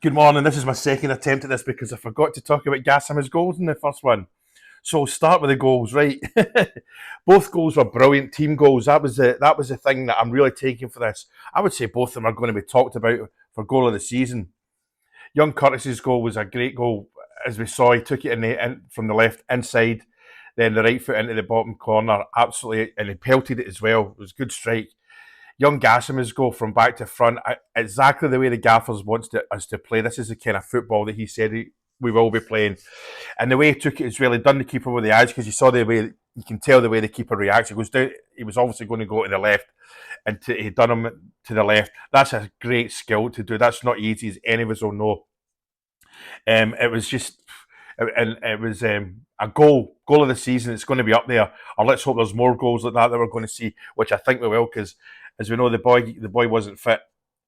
Good morning. This is my second attempt at this because I forgot to talk about Gassima's goals in the first one. So we'll start with the goals, right? Both goals were brilliant team goals. That was the thing that I'm really taking for this. I would say both of them are going to be talked about for goal of the season. Young Curtis's goal was a great goal, as we saw. He took it from the left inside, then the right foot into the bottom corner, absolutely, and he pelted it as well. It was a good strike. Young Gassima's goal from back to front, exactly the way the Gaffers wants us to play. This is the kind of football that he said we will be playing. And the way he took it is really done the keeper with the eyes, because you saw the way, you can tell the way the keeper reacts. He goes down, he was obviously going to go to the left, and he done him to the left. That's a great skill to do. That's not easy, as any of us will know. It was just, and it was a goal of the season. It's going to be up there. Or let's hope there's more goals like that we're going to see, which I think we will, because as we know, the boy wasn't fit,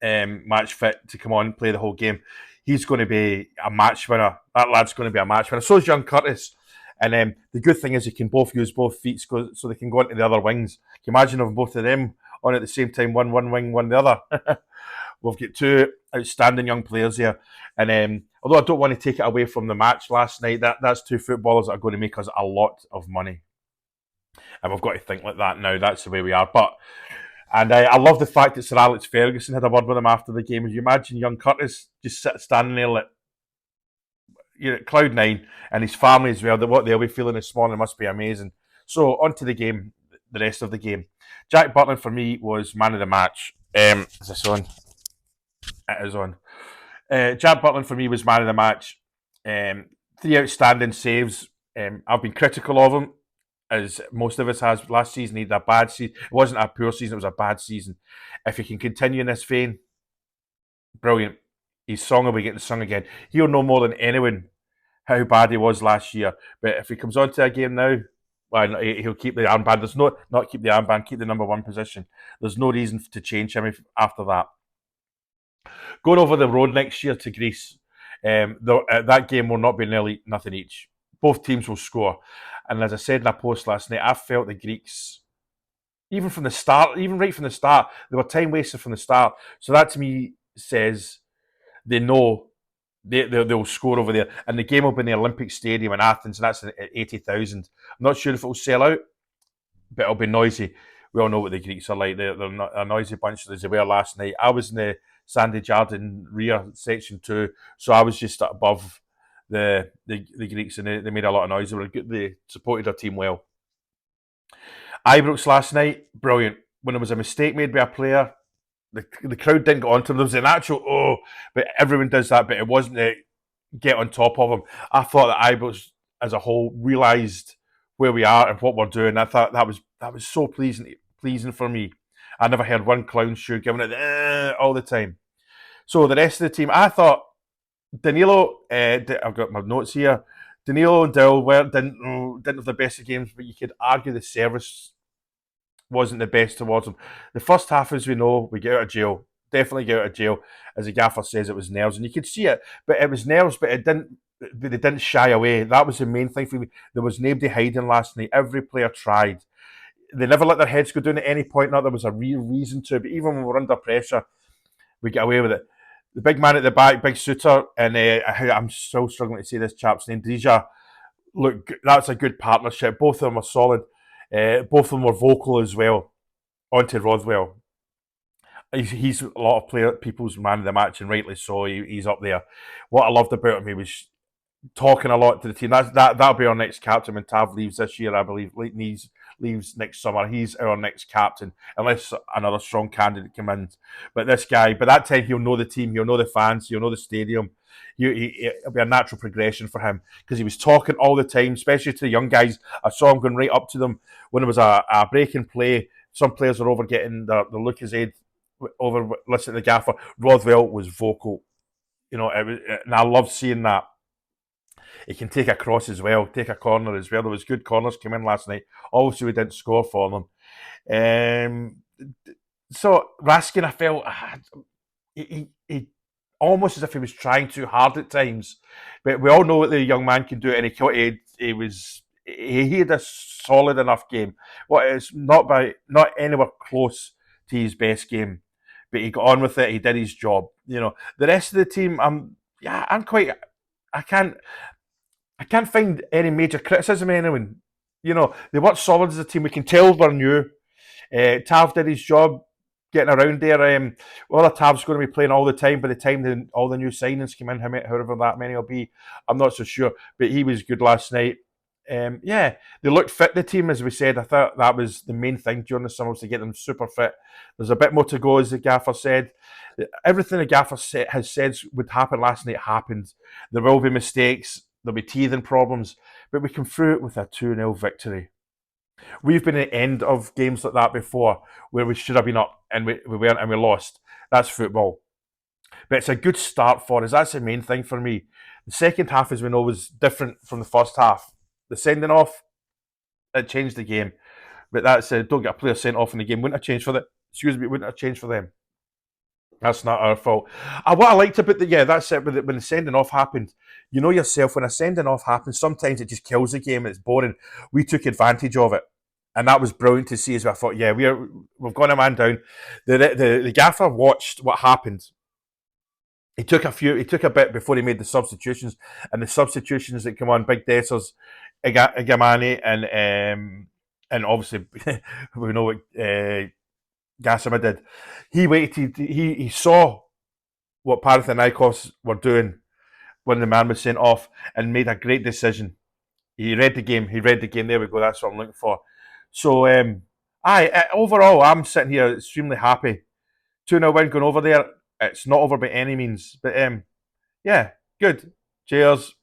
match fit to come on and play the whole game. He's going to be a match winner. That lad's going to be a match winner. So is young Curtis. And the good thing is they can both use both feet, so they can go into the other wings. Can you imagine if both of them on at the same time, one wing, one the other? We've got two outstanding young players here. And although I don't want to take it away from the match last night, that's two footballers that are going to make us a lot of money. And we've got to think like that now. That's the way we are. And I love the fact that Sir Alex Ferguson had a word with him after the game. As you imagine young Curtis just standing there like, cloud nine, and his family as well. What they'll be feeling this morning must be amazing. So on to the game, the rest of the game. Jack Butland for me was man of the match. Is this on? It is on. Jack Butland for me was man of the match. Three outstanding saves. I've been critical of him, as most of us has. Last season he had a bad season. It wasn't a poor season, it was a bad season. If he can continue in this vein, brilliant. His song will be getting sung again. He'll know more than anyone how bad he was last year. But if he comes on to a game now, well, he'll keep the armband. There's no, not keep the armband, keep the number one position. There's no reason to change him after that. Going over the road next year to Greece, that game will not be nearly nothing each. Both teams will score. And as I said in a post last night, I felt the Greeks, even right from the start, they were time wasting from the start. So that to me says they know they'll score over there. And the game will be in the Olympic Stadium in Athens, and that's at 80,000. I'm not sure if it'll sell out, but it'll be noisy. We all know what the Greeks are like. They're not a noisy bunch as they were last night. I was in the Sandy Jardine rear section 2, so I was just above the Greeks, and they made a lot of noise. They supported their team well. Ibrox last night, brilliant. When there was a mistake made by a player, the crowd didn't get onto him. There was an actual but everyone does that, but it wasn't to get on top of him. I thought that Ibrox as a whole realised where we are and what we're doing. I thought that was so pleasing for me. I never heard one clown shoe giving it all the time. So the rest of the team, I thought Danilo, I've got my notes here. Danilo and Dill didn't have the best of games, but you could argue the service wasn't the best towards them. The first half, as we know, we get out of jail. Definitely get out of jail. As the gaffer says, it was nerves, and you could see it. But it was nerves, but they didn't shy away. That was the main thing for me. There was nobody hiding last night. Every player tried. They never let their heads go down at any point. Not there was a real reason to. But even when we were under pressure, we get away with it. The big man at the back, big Suter, and I'm still struggling to say this chap's name, Deja. Look, that's a good partnership. Both of them are solid. Both of them were vocal as well. On to Rothwell. He's a lot of people's man of the match, and rightly so. He's up there. What I loved about him, he was talking a lot to the team. That'll be our next captain when Tav leaves this year, I believe. Leaves next summer. He's our next captain, unless another strong candidate comes in. But this guy, by that time, he'll know the team, he'll know the fans, he'll know the stadium. It'll be a natural progression for him, because he was talking all the time, especially to the young guys. I saw him going right up to them when there was a break in play. Some players were over getting the Lucasade over listening to the gaffer. Rothwell was vocal, and I love seeing that. He can take a cross as well, take a corner as well. There was good corners came in last night. Obviously, we didn't score for them. So Raskin, I felt he almost as if he was trying too hard at times. But we all know what the young man can do, and he had a solid enough game. It's not anywhere close to his best game, but he got on with it. He did his job. The rest of the team, yeah, I'm quite. I can't. I can't find any major criticism of anyone. You know, they weren't solid as a team. We can tell they're new. Tav did his job getting around there. Whether Tav's going to be playing all the time by the time all the new signings come in, however that many will be, I'm not so sure. But he was good last night. Yeah, they looked fit, the team, as we said. I thought that was the main thing during the summer was to get them super fit. There's a bit more to go, as the gaffer said. Everything the gaffer has said would happen last night happened. There will be mistakes, there'll be teething problems, but we come through it with a 2-0 victory. We've been at the end of games like that before where we should have been up and we weren't and we lost. That's football. But it's a good start for us. That's the main thing for me. The second half, as we know, was different from the first half. The sending off, it changed the game. But that's don't get a player sent off in the game. Wouldn't have changed for the excuse me, wouldn't have changed for them. That's not our fault. What I liked about that's it. When the sending off happened, you know yourself, when a sending off happens, sometimes it just kills the game and it's boring. We took advantage of it. And that was brilliant to see as well. I thought, yeah, we've got a man down. The gaffer watched what happened. He took a bit before he made the substitutions. And the substitutions that come on, Big Dessers, Igamani, and obviously we know what Gassama did. He waited. He saw what Panathinaikos were doing when the man was sent off and made a great decision. He read the game. There we go. That's what I'm looking for. So, overall, I'm sitting here extremely happy. 2-0 win going over there. It's not over by any means. But, yeah, good. Cheers.